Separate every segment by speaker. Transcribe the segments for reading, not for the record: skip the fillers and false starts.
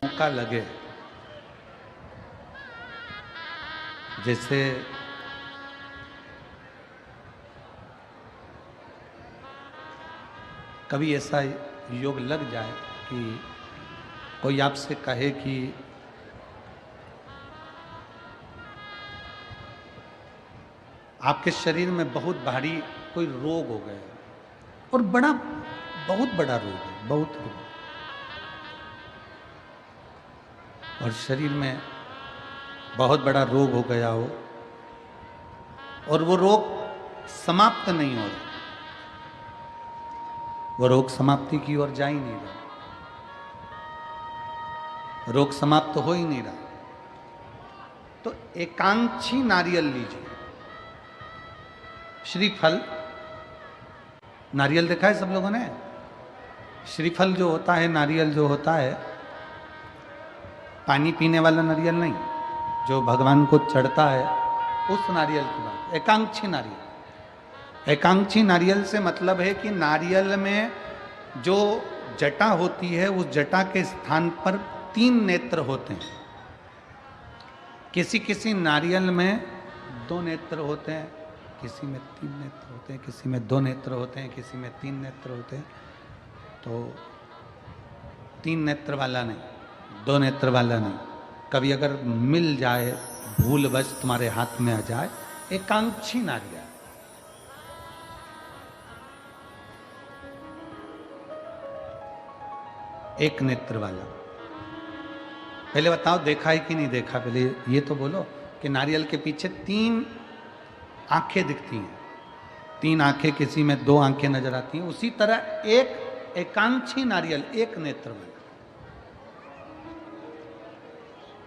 Speaker 1: मौका लगे, जैसे कभी ऐसा योग लग जाए कि कोई आपसे कहे कि आपके शरीर में बहुत भारी कोई रोग हो गया और बहुत बड़ा रोग है, बहुत रोग, और शरीर में बहुत बड़ा रोग हो गया हो और वो रोग समाप्त नहीं हो रहा, वो रोग समाप्ति की ओर जा ही नहीं रहा, रोग समाप्त हो ही नहीं रहा। तो एकांक्षी नारियल लीजिए, श्रीफल, नारियल देखा है सब लोगों ने? श्रीफल जो होता है, नारियल जो होता है, पानी पीने वाला नारियल नहीं, जो भगवान को चढ़ता है, उस नारियल की बात। एकांक्षी नारियल, एकांक्षी नारियल से मतलब है कि नारियल में जो जटा होती है, उस जटा के स्थान पर 3 नेत्र होते हैं। किसी किसी नारियल में 2 नेत्र होते हैं, किसी में 3 नेत्र होते हैं, किसी में 2 नेत्र होते हैं, किसी में 3 नेत्र होते हैं। तो 3 नेत्र वाला नहीं, 2 नेत्र वाला नहीं, कभी अगर मिल जाए, भूलवश तुम्हारे हाथ में आ जाए, एकांक्षी नारियल। एक नेत्र वाला, पहले बताओ देखा है कि नहीं देखा? पहले ये तो बोलो कि नारियल के पीछे 3 आंखें दिखती हैं, 3 आंखें, किसी में 2 आंखें नजर आती हैं। उसी तरह एक एकांक्षी नारियल, एक नेत्र वाला।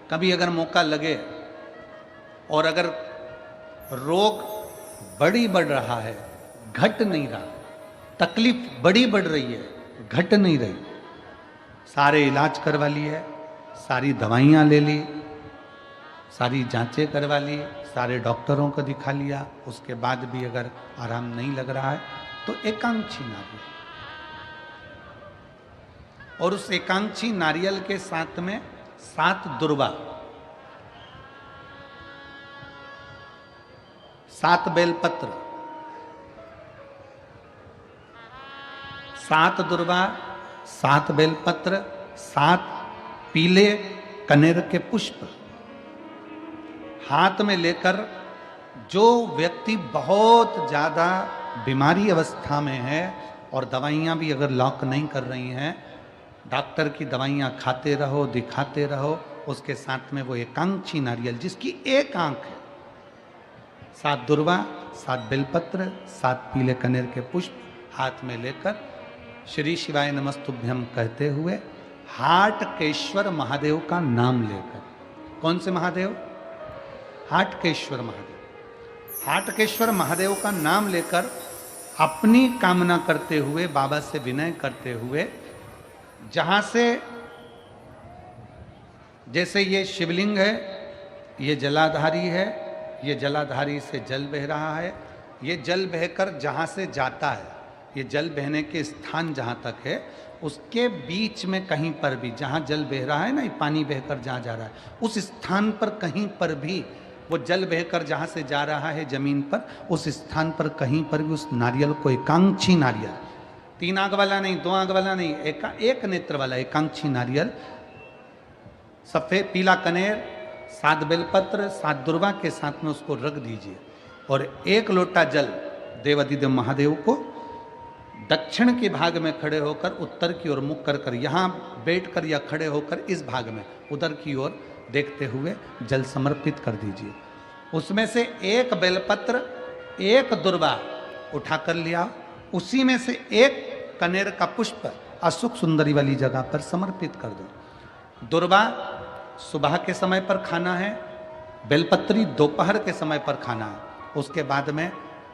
Speaker 1: कभी अगर मौका लगे और अगर रोग बढ़ रहा है, घट नहीं रहा, तकलीफ बढ़ रही है, घट नहीं रही, सारे इलाज करवा लिए, सारी दवाइयाँ ले ली, सारी जांचें करवा ली, सारे डॉक्टरों को दिखा लिया, उसके बाद भी अगर आराम नहीं लग रहा है, तो एकांक्षी नारियल। और उस एकांक्षी नारियल के साथ में 7 दुर्वा, 7 बेलपत्र, 7 दुर्वा, 7 बेलपत्र, 7 पीले कनेर के पुष्प हाथ में लेकर, जो व्यक्ति बहुत ज्यादा बीमारी अवस्था में है और दवाइयां भी अगर लॉक नहीं कर रही हैं, डॉक्टर की दवाइयां खाते रहो, दिखाते रहो, उसके साथ में वो एकांक्षी नारियल जिसकी एक आंख है, 7 दुर्वा, 7 बेलपत्र, 7 पीले कनेर के पुष्प हाथ में लेकर, श्री शिवाय नमस्तुभ्यम कहते हुए, हाटकेश्वर महादेव का नाम लेकर। कौन से महादेव? हाटकेश्वर महादेव। हाटकेश्वर महादेव का नाम लेकर अपनी कामना करते हुए, बाबा से विनय करते हुए, जहां से, जैसे ये शिवलिंग है, ये जलाधारी है, ये जलाधारी से जल बह रहा है, ये जल बहकर जहां से जाता है, ये जल बहने के स्थान जहां तक है, उसके बीच में कहीं पर भी, जहां जल बह रहा है ना, ये पानी बहकर जहां जा रहा है, उस स्थान पर कहीं पर भी, वो जल बहकर जहां से जा रहा है जमीन पर, उस स्थान पर कहीं पर भी उस नारियल को, एकांक्षी नारियल, 3 आंख वाला नहीं, 2 आंख वाला नहीं, एक नेत्र वाला एकांक्षी नारियल, सफेद पीला कनेर, 7 बेलपत्र, 7 दुर्वा के साथ में उसको रख दीजिए और 1 लोटा जल देवाधिदेव महादेव को दक्षिण के भाग में खड़े होकर, उत्तर की ओर मुख कर कर, यहाँ बैठकर या खड़े होकर इस भाग में उधर की ओर देखते हुए जल समर्पित कर दीजिए। उसमें से 1 बेलपत्र, 1 दुर्वा उठा कर लिया, उसी में से 1 कनेर का पुष्प अशोक सुंदरी वाली जगह पर समर्पित कर दो। दुर्वा सुबह के समय पर खाना है, बेलपत्री दोपहर के समय पर खाना है। उसके बाद में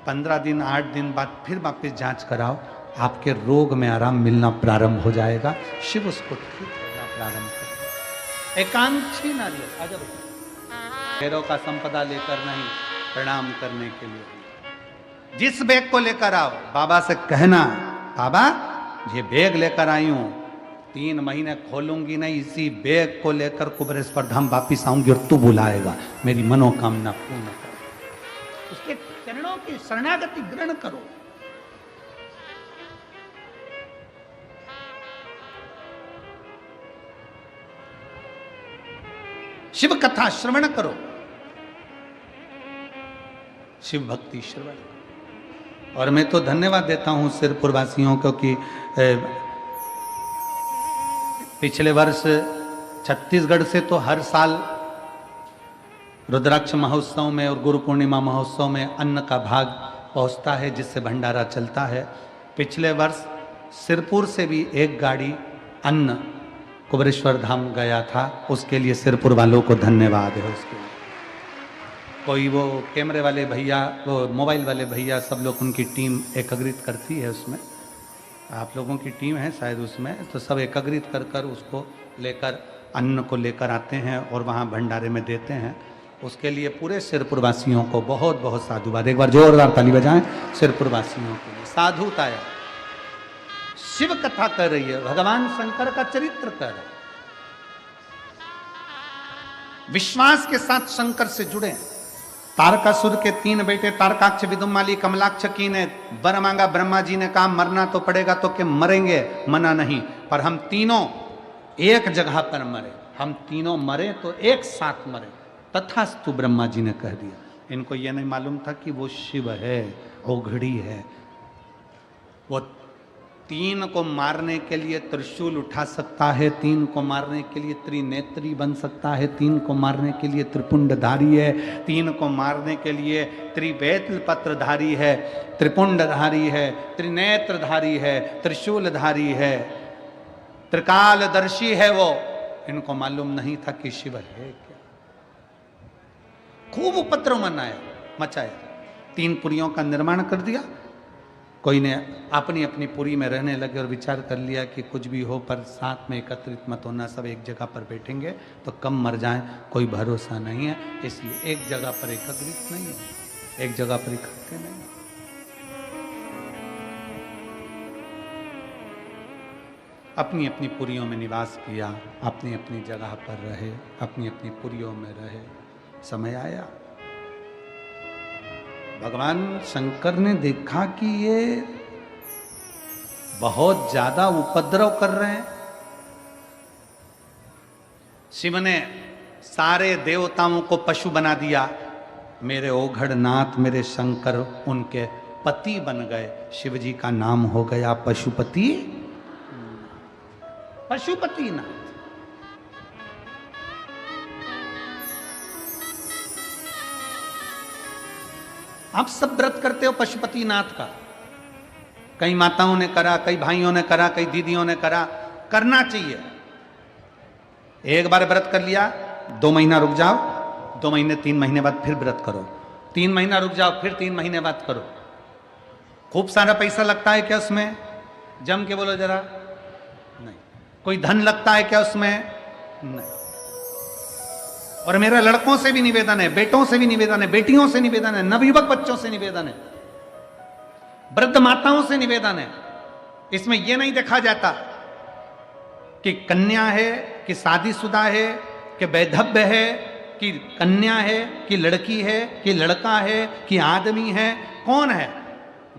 Speaker 1: 15 दिन 8 दिन बाद फिर वापस जांच कराओ, आपके रोग में आराम मिलना प्रारंभ हो जाएगा, शिव उसको ठीक होना प्रारंभ कर। एकांक्षी नारियल, अजब भैरव का संपदा लेकर नहीं, प्रणाम करने के लिए। जिस बैग को लेकर आओ, बाबा से कहना, बाबा ये बैग लेकर आई हूं, 3 महीने खोलूंगी नहीं, इसी बैग को लेकर कुबेरेश्वर धाम वापिस आऊंगी और तू बुलाएगा, मेरी मनोकामना पूर्ण कर। उसके चरणों की शरणागति ग्रहण करो। शिव कथा श्रवण करो, शिव भक्ति श्रवण। और मैं तो धन्यवाद देता हूं सिरपुर वासियों को कि पिछले वर्ष छत्तीसगढ़ से तो हर साल रुद्राक्ष महोत्सव में और गुरु पूर्णिमा महोत्सव में अन्न का भाग पहुंचता है, जिससे भंडारा चलता है। पिछले वर्ष सिरपुर से भी एक गाड़ी अन्न कुबेरेश्वर धाम गया था, उसके लिए सिरपुर वालों को धन्यवाद है। उसके लिए कोई वो कैमरे वाले भैया, वो मोबाइल वाले भैया, सब लोग उनकी टीम एकत्रित करती है। उसमें आप लोगों की टीम है शायद उसमें, तो सब एकत्रित कर कर उसको लेकर अन्न को लेकर आते हैं और वहाँ भंडारे में देते हैं। उसके लिए पूरे सिरपुर वासियों को बहुत बहुत साधुवाद। एक बार जोरदार ताली बजाएं सिरपुर वासियों के लिए। साधुताया शिव कथा कर रही है, भगवान शंकर का चरित्र कर रहा है। विश्वास के साथ शंकर से जुड़े। तारकासुर के 3 बेटे तारकाक्ष, विदुमाली, कमलाक्ष की ने वर मांगा। ब्रह्मा जी ने कहा मरना तो पड़ेगा, तो कि मरेंगे, मना नहीं, पर हम तीनों एक जगह पर मरे। हम तीनों मरे तो एक साथ मरे। तथास्तु ब्रह्मा जी ने कह दिया। इनको यह नहीं मालूम था कि वो शिव है, ओघड़ी है। वो 3 को मारने के लिए त्रिशूल उठा सकता है, 3 को मारने के लिए त्रिनेत्री बन सकता है, 3 को मारने के लिए त्रिपुंडधारी है, 3 को मारने के लिए त्रिवेत्र पत्रधारी है, त्रिपुंडधारी है, त्रिनेत्रधारी है, त्रिशूलधारी है, त्रिकालदर्शी है वो। इनको मालूम नहीं था कि शिव है क्या। खूब उपद्रव मचाया, 3 पुरियों का निर्माण कर दिया। कोई ने अपनी अपनी पुरी में रहने लगे और विचार कर लिया कि कुछ भी हो पर साथ में एकत्रित मत होना, सब एक जगह पर बैठेंगे तो कम मर जाएं, कोई भरोसा नहीं है, इसलिए एक जगह पर एकत्रित नहीं है, एक जगह पर इकट्ठे नहीं। अपनी अपनी पुरियों में निवास किया, अपनी अपनी जगह पर रहे, अपनी अपनी पुरियों में रहे। समय आया भगवान शंकर ने देखा कि ये बहुत ज्यादा उपद्रव कर रहे हैं। शिव ने सारे देवताओं को पशु बना दिया। मेरे ओघड़नाथ, मेरे शंकर उनके पति बन गए। शिव जी का नाम हो गया पशुपति, पशुपति नाथ। आप सब व्रत करते हो पशुपति नाथ का। कई माताओं ने करा, कई भाइयों ने करा, कई दीदियों ने करा। करना चाहिए। एक बार व्रत कर लिया, 2 महीना रुक जाओ, 2 महीने 3 महीने बाद फिर व्रत करो, 3 महीना रुक जाओ, फिर 3 महीने बाद करो। खूब सारा पैसा लगता है क्या उसमें? जम के बोलो जरा। नहीं। कोई धन लगता है क्या उसमें? नहीं। और मेरा लड़कों से भी निवेदन है, बेटों से भी निवेदन है, बेटियों से निवेदन है, नवयुवक बच्चों से निवेदन है, वृद्ध माताओं से निवेदन है। इसमें यह नहीं देखा जाता कि कन्या है कि शादीशुदा है कि वैधव्य है कि कन्या है कि लड़की है कि लड़का है कि आदमी है, कौन है,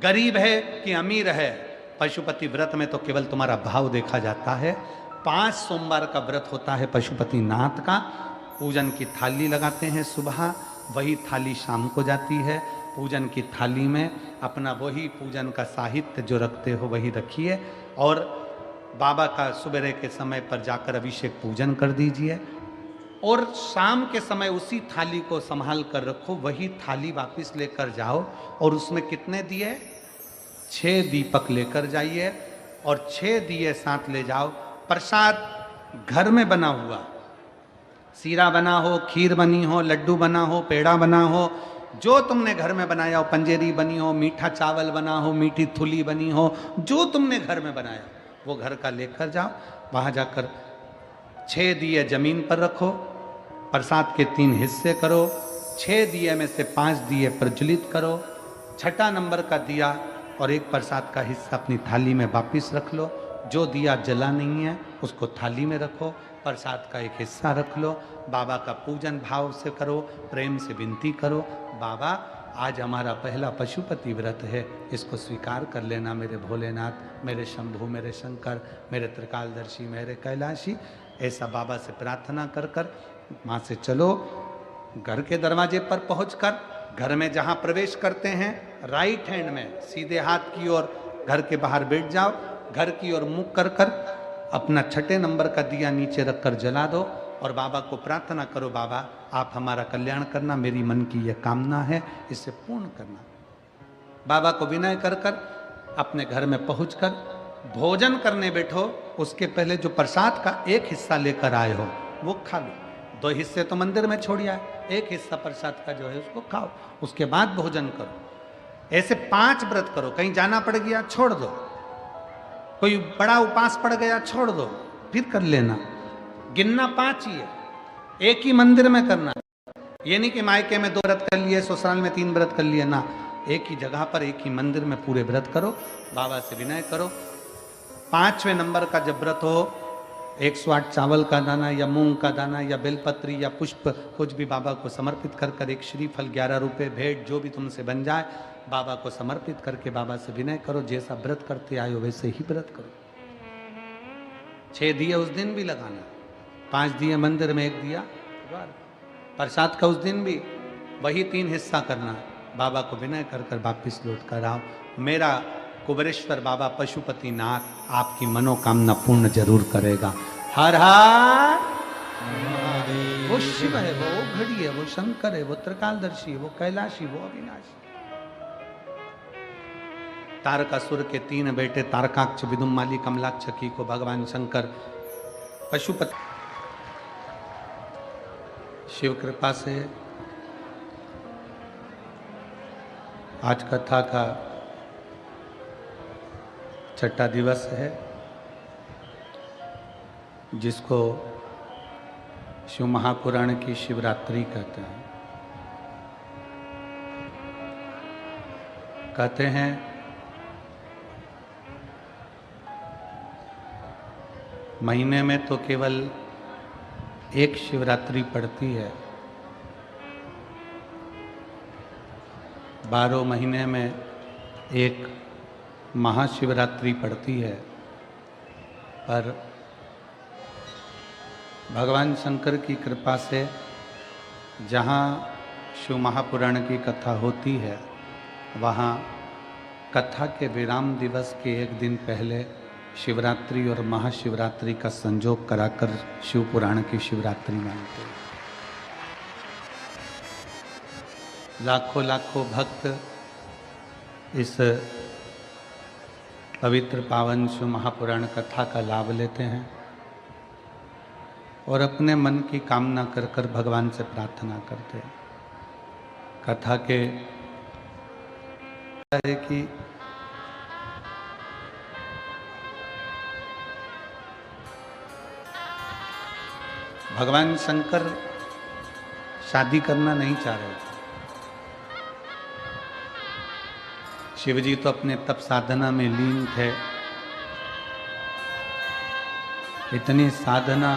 Speaker 1: गरीब है कि अमीर है। पशुपति व्रत में तो केवल तुम्हारा भाव देखा जाता है। 5 सोमवार का व्रत होता है पशुपति नाथ का। पूजन की थाली लगाते हैं सुबह, वही थाली शाम को जाती है। पूजन की थाली में अपना वही पूजन का साहित्य जो रखते हो वही रखिए, और बाबा का सुबह के समय पर जाकर अभिषेक पूजन कर दीजिए, और शाम के समय उसी थाली को संभाल कर रखो। वही थाली वापस लेकर जाओ और उसमें कितने दिए? 6 दीपक लेकर जाइए और 6 दिए साथ ले जाओ। प्रसाद घर में बना हुआ, सीरा बना हो, खीर बनी हो, लड्डू बना हो, पेड़ा बना हो, जो तुमने घर में बनाया हो, पंजेरी बनी हो, मीठा चावल बना हो, मीठी थुली बनी हो, जो तुमने घर में बनाया वो घर का लेकर जाओ। वहाँ जाकर 6 दिए जमीन पर रखो, प्रसाद के 3 हिस्से करो, 6 दिए में से 5 दिए प्रज्वलित करो, 6ठा नंबर का दिया और एक प्रसाद का हिस्सा अपनी थाली में वापिस रख लो। जो दिया जला नहीं है उसको थाली में रखो, प्रसाद का एक हिस्सा रख लो, बाबा का पूजन भाव से करो, प्रेम से विनती करो, बाबा आज हमारा पहला पशुपति व्रत है, इसको स्वीकार कर लेना मेरे भोलेनाथ, मेरे शंभु, मेरे शंकर, मेरे त्रिकालदर्शी, मेरे कैलाशी। ऐसा बाबा से प्रार्थना कर कर वहाँ से चलो, घर के दरवाजे पर पहुंचकर घर में जहाँ प्रवेश करते हैं राइट हैंड में सीधे हाथ की ओर घर के बाहर बैठ जाओ, घर की ओर मुख कर कर अपना 6 नंबर का दिया नीचे रखकर जला दो और बाबा को प्रार्थना करो, बाबा आप हमारा कल्याण करना, मेरी मन की यह कामना है, इसे पूर्ण करना। बाबा को विनय कर कर अपने घर में पहुंचकर भोजन करने बैठो, उसके पहले जो प्रसाद का एक हिस्सा लेकर आए हो वो खा लो, 2 हिस्से तो मंदिर में छोड़िया, एक हिस्सा प्रसाद का जो है उसको खाओ, उसके बाद भोजन करो। ऐसे 5 व्रत करो, कहीं जाना पड़ गया छोड़ दो, कोई बड़ा उपास पड़ गया छोड़ दो, फिर कर लेना। गिनना 5 ही है, एक ही मंदिर में करना, ये नहीं कि मायके में 2 व्रत कर लिए, ससुराल में 3 व्रत कर लिए ना, एक ही जगह पर एक ही मंदिर में पूरे व्रत करो, बाबा से विनय करो। 5वें नंबर का जब व्रत हो, 108 चावल का दाना या मूंग का दाना या बेलपत्री या पुष्प कुछ भी बाबा को समर्पित कर कर, एक श्रीफल 11 रुपये भेंट जो भी तुमसे बन जाए बाबा को समर्पित करके बाबा से विनय करो, जैसा व्रत करते आए हो वैसे ही व्रत करो। 6 दिए उस दिन भी लगाना, 5 दिए मंदिर में, 1 दिया प्रसाद का उस दिन भी वही 3 हिस्सा करना, बाबा को विनय कर कर वापिस लौट कर आओ। मेरा कुबेरेश्वर बाबा पशुपति नाथ आपकी मनोकामना पूर्ण जरूर करेगा। हर हर, वो शिव है, वो घड़ी है, वो शंकर है, वो त्रिकालदर्शी है, वो कैलाशी, वो अविनाशी। तारकासुर के 3 बेटे तारकाक्ष, विदुम्माली, कमलाक्ष की को भगवान शंकर पशुपति शिव कृपा से आज कथा का 6ठा दिवस है, जिसको शिव महापुराण की शिवरात्रि कहते हैं। कहते हैं महीने में तो केवल एक शिवरात्रि पड़ती है, 12 महीने में एक महाशिवरात्रि पड़ती है। पर भगवान शंकर की कृपा से जहाँ शिव महापुराण की कथा होती है, वहाँ कथा के विराम दिवस के एक दिन पहले शिवरात्रि और महाशिवरात्रि का संजोग कराकर शिव पुराण की शिवरात्रि मानते हैं। लाखों लाखों भक्त इस पवित्र पावन शिव महापुराण कथा का लाभ लेते हैं और अपने मन की कामना कर कर भगवान से प्रार्थना करते हैं। कथा के है कि भगवान शंकर शादी करना नहीं चाह रहे थे। शिवजी तो अपने तप साधना में लीन थे, इतनी साधना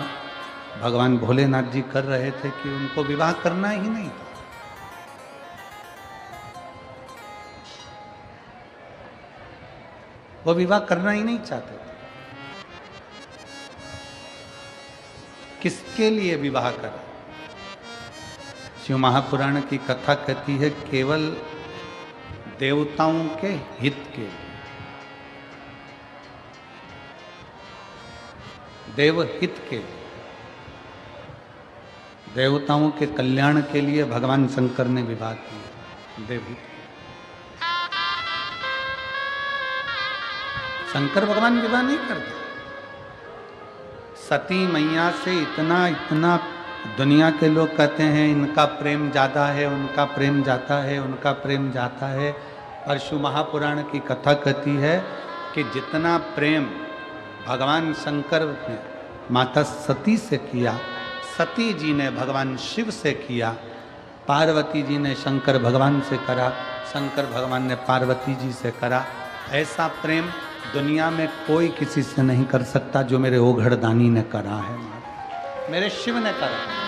Speaker 1: भगवान भोलेनाथ जी कर रहे थे कि उनको विवाह करना ही नहीं था। वो विवाह करना ही नहीं चाहते थे। किसके लिए विवाह करें? शिव महापुराण की कथा कहती है केवल देवताओं के हित के, देवहित के, देवताओं के कल्याण के लिए भगवान शंकर ने विवाह किया। देवहित शंकर भगवान विवाह नहीं करते। सती मैया से इतना दुनिया के लोग कहते हैं इनका प्रेम जाता है, उनका प्रेम जाता है, उनका प्रेम जाता है। और शिव महापुराण की कथा कहती है कि जितना प्रेम भगवान शंकर ने माता सती से किया, सती जी ने भगवान शिव से किया, पार्वती जी ने शंकर भगवान से करा, शंकर भगवान ने पार्वती जी से करा, ऐसा प्रेम दुनिया में कोई किसी से नहीं कर सकता जो मेरे ओघड़दानी ने करा है, मेरे शिव ने करा है।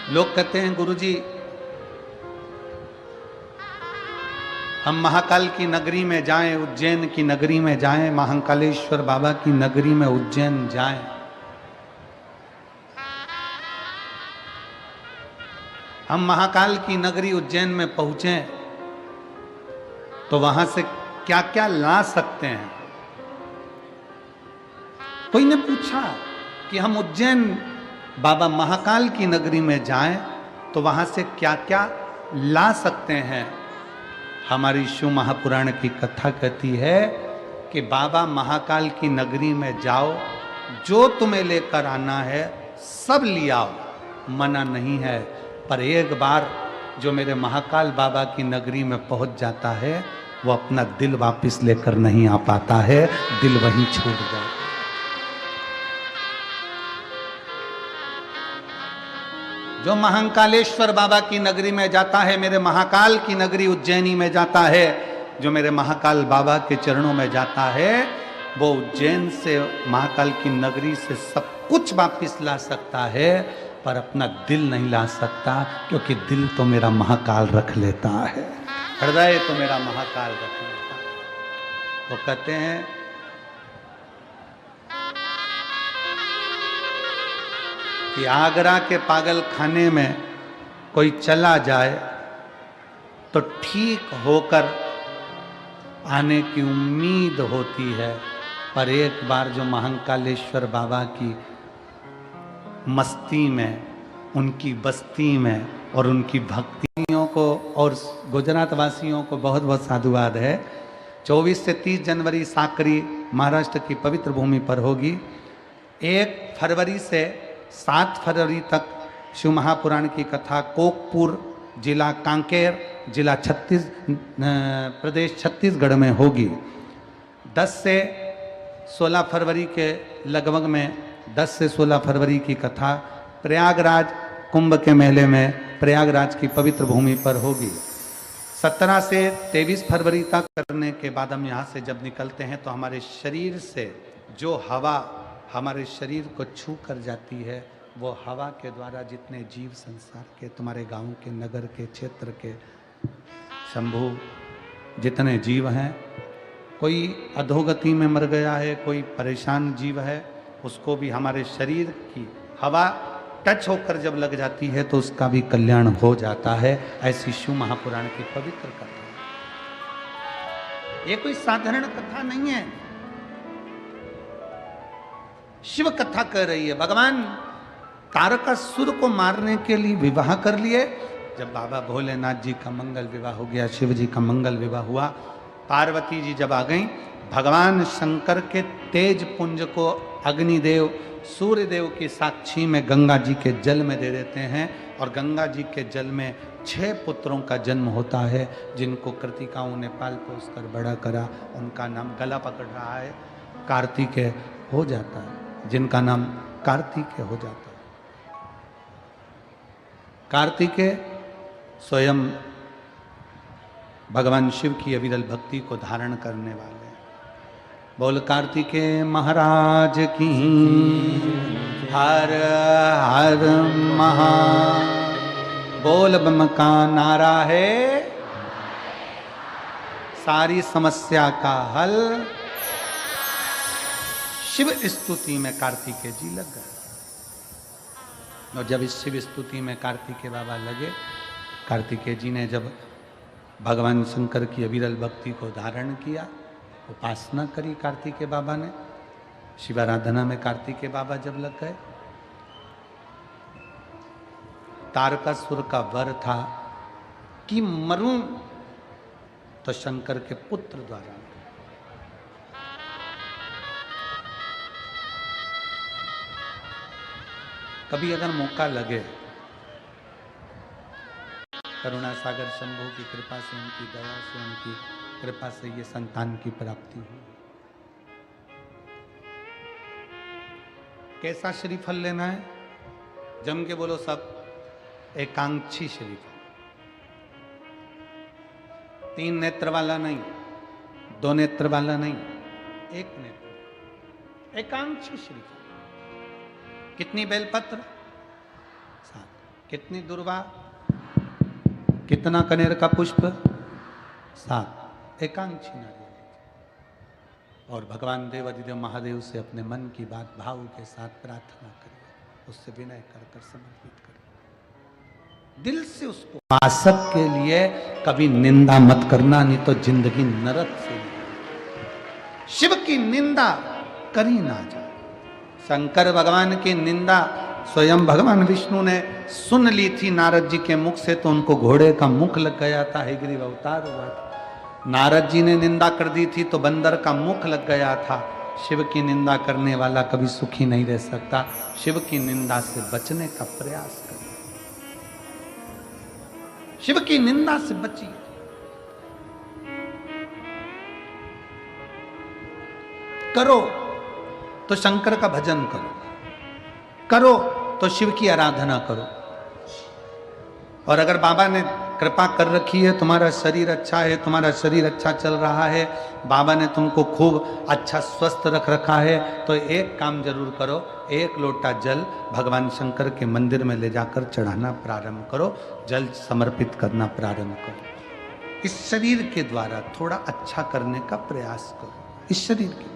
Speaker 1: लोग कहते हैं गुरुजी हम महाकाल की नगरी में जाएं, उज्जैन की नगरी में जाएं, महाकालेश्वर बाबा की नगरी में उज्जैन जाएं। हम महाकाल की नगरी उज्जैन में पहुंचे तो वहां से क्या क्या ला सकते हैं। कोई ने पूछा कि हम उज्जैन बाबा महाकाल की नगरी में जाएं तो वहां से क्या क्या ला सकते हैं। हमारी शिव महापुराण की कथा कहती है कि बाबा महाकाल की नगरी में जाओ, जो तुम्हें लेकर आना है सब लियाओ, मना नहीं है। पर एक बार जो मेरे महाकाल बाबा की नगरी में पहुंच जाता है वो अपना दिल वापस लेकर नहीं आ पाता है, दिल वहीं छूट जाता। जो महाकालेश्वर बाबा की नगरी में जाता है, मेरे महाकाल की नगरी उज्जैनी में जाता है, जो मेरे महाकाल बाबा के चरणों में जाता है, वो उज्जैन से महाकाल की नगरी से सब कुछ वापस ला सकता है, पर अपना दिल नहीं ला सकता, क्योंकि दिल तो मेरा महाकाल रख लेता है, हृदय तो मेरा महाकाल रख लेता है। वो कहते हैं कि आगरा के पागल खाने में कोई चला जाए तो ठीक होकर आने की उम्मीद होती है, पर एक बार जो महाकालेश्वर बाबा की मस्ती में, उनकी बस्ती में और उनकी भक्तियों को, और गुजरात वासियों को बहुत बहुत साधुवाद है। 24 से 30 जनवरी साकरी महाराष्ट्र की पवित्र भूमि पर होगी। 1 फरवरी से 7 फरवरी तक शिव महापुराण की कथा कोकपुर, जिला कांकेर, जिला प्रदेश छत्तीसगढ़ में होगी। 10 से 16 फरवरी के लगभग में 10 से 16 फरवरी की कथा प्रयागराज कुंभ के मेले में प्रयागराज की पवित्र भूमि पर होगी। 17 से 23 फरवरी तक करने के बाद हम यहाँ से जब निकलते हैं तो हमारे शरीर से जो हवा हमारे शरीर को छू कर जाती है, वो हवा के द्वारा जितने जीव संसार के, तुम्हारे गांव के, नगर के, क्षेत्र के, शंभु जितने जीव हैं, कोई अधोगति में मर गया है, कोई परेशान जीव है, उसको भी हमारे शरीर की हवा टच होकर जब लग जाती है तो उसका भी कल्याण हो जाता है। ऐसी शिव महापुराण की पवित्र कथा। ये कोई साधारण कथा नहीं है, शिव कथा कह रही है। भगवान तारकासुर को मारने के लिए विवाह कर लिए। जब बाबा भोलेनाथ जी का मंगल विवाह हो गया, शिव जी का मंगल विवाह हुआ, पार्वती जी जब आ गई, भगवान शंकर के तेज पुंज को अग्निदेव सूर्यदेव की साक्षी में गंगा जी के जल में दे देते हैं, और गंगा जी के जल में 6 पुत्रों का जन्म होता है, जिनको कृतिकाओं ने पाल पोस कर बड़ा करा। उनका नाम गला पकड़ रहा है, कार्तिकेय हो जाता है, जिनका नाम कार्तिकेय हो जाता है। कार्तिकेय स्वयं भगवान शिव की अविरल भक्ति को धारण करने वाले। बोल कार्तिकेय महाराज की, हर हर महा, बोल बम का नारा है, सारी समस्या का हल। शिव स्तुति में कार्तिकेय जी लग गए, और जब इस शिव स्तुति में कार्तिकेय बाबा लगे, कार्तिकेय जी ने जब भगवान शंकर की अविरल भक्ति को धारण किया, उपासना करी कार्तिकेय बाबा ने, शिवाराधना में कार्तिकेय बाबा जब लग गए, तारकासुर का वर था कि मरूं तो शंकर के पुत्र द्वारा। कभी अगर मौका लगे, करुणा सागर शंभु की कृपा से, उनकी दया से, उनकी कृपा से ये संतान की प्राप्ति हुई। कैसा श्रीफल लेना है? जम के बोलो सब। एकांक्षी श्रीफल, 3 नेत्र वाला नहीं, 2 नेत्र वाला नहीं, 1 नेत्र, एकांक्षी श्रीफल। कितनी बेलपत्र? 7। कितनी दुर्वा? कितना कनेर का पुष्प? 7। एकांक्षी नारियल। और भगवान देव अधिदेव महादेव से अपने मन की बात भाव के साथ प्रार्थना करिए, उससे विनय कर कर समर्पित करिए, दिल से उसको। उपासक के लिए कभी निंदा मत करना, नहीं तो जिंदगी नरक से। शिव की निंदा करी ना जाए। शंकर भगवान की निंदा स्वयं भगवान विष्णु ने सुन ली थी नारद जी के मुख से, तो उनको घोड़े का मुख लग गया था, हयग्रीव अवतार हुआ था। नारद जी ने निंदा कर दी थी तो बंदर का मुख लग गया था। शिव की निंदा करने वाला कभी सुखी नहीं रह सकता। शिव की निंदा से बचने का प्रयास करें, शिव की निंदा से बचिए। करो तो शंकर का भजन करो, करो तो शिव की आराधना करो। और अगर बाबा ने कृपा कर रखी है, तुम्हारा शरीर अच्छा है, तुम्हारा शरीर अच्छा चल रहा है, बाबा ने तुमको खूब अच्छा स्वस्थ रख रखा है, तो एक काम जरूर करो, 1 लोटा जल भगवान शंकर के मंदिर में ले जाकर चढ़ाना प्रारंभ करो, जल समर्पित करना प्रारंभ करो। इस शरीर के द्वारा थोड़ा अच्छा करने का प्रयास करो, इस शरीर के।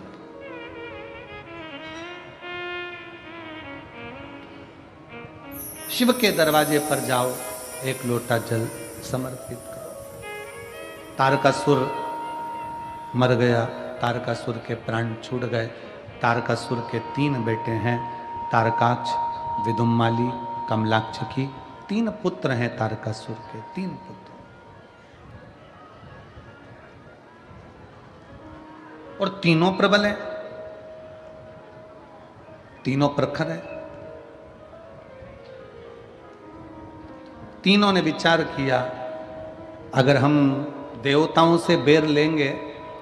Speaker 1: शिव के दरवाजे पर जाओ, 1 लोटा जल समर्पित करो। तारकासुर मर गया, तारकासुर के प्राण छूट गए। तारकासुर के 3 बेटे हैं, तारकाक्ष, विदुम्माली, कमलाक्ष की 3 पुत्र हैं तारकासुर के, 3 पुत्र। और तीनों प्रबल हैं, तीनों प्रखर हैं। तीनों ने विचार किया, अगर हम देवताओं से बैर लेंगे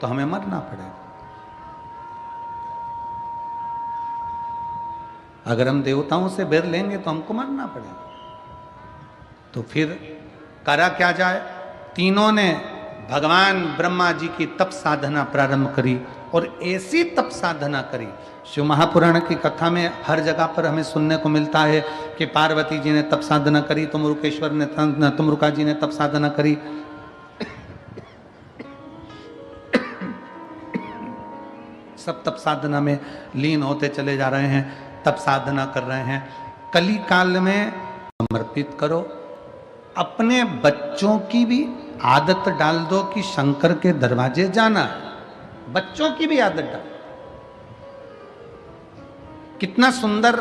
Speaker 1: तो हमें मरना पड़ेगा। अगर हम देवताओं से बैर लेंगे तो हमको मरना पड़ेगा। तो फिर करा क्या जाए? तीनों ने भगवान ब्रह्मा जी की तप साधना प्रारंभ करी, और ऐसी तप साधना करी। शिव महापुराण की कथा में हर जगह पर हमें सुनने को मिलता है कि पार्वती जी ने तप साधना करी, तुमरुकेश्वर ने, तुमरुका जी ने तप साधना करी। सब तप साधना में लीन होते चले जा रहे हैं, तप साधना कर रहे हैं। कली काल में समर्पित करो। अपने बच्चों की भी आदत डाल दो कि शंकर के दरवाजे जाना है, बच्चों की भी आदत डाल। कितना सुंदर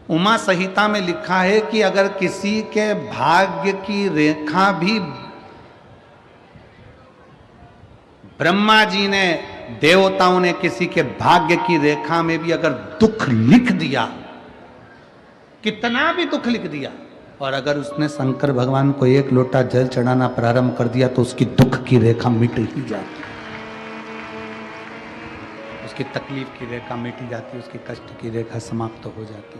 Speaker 1: उमा संहिता में लिखा है कि अगर किसी के भाग्य की रेखा भी ब्रह्मा जी ने, देवताओं ने किसी के भाग्य की रेखा में भी अगर दुख लिख दिया, कितना भी दुख लिख दिया, और अगर उसने शंकर भगवान को 1 लोटा जल चढ़ाना प्रारंभ कर दिया, तो उसकी दुख की रेखा मिट ही जाती, उसकी तकलीफ की रेखा मिट जाती, उसकी कष्ट की रेखा समाप्त हो जाती।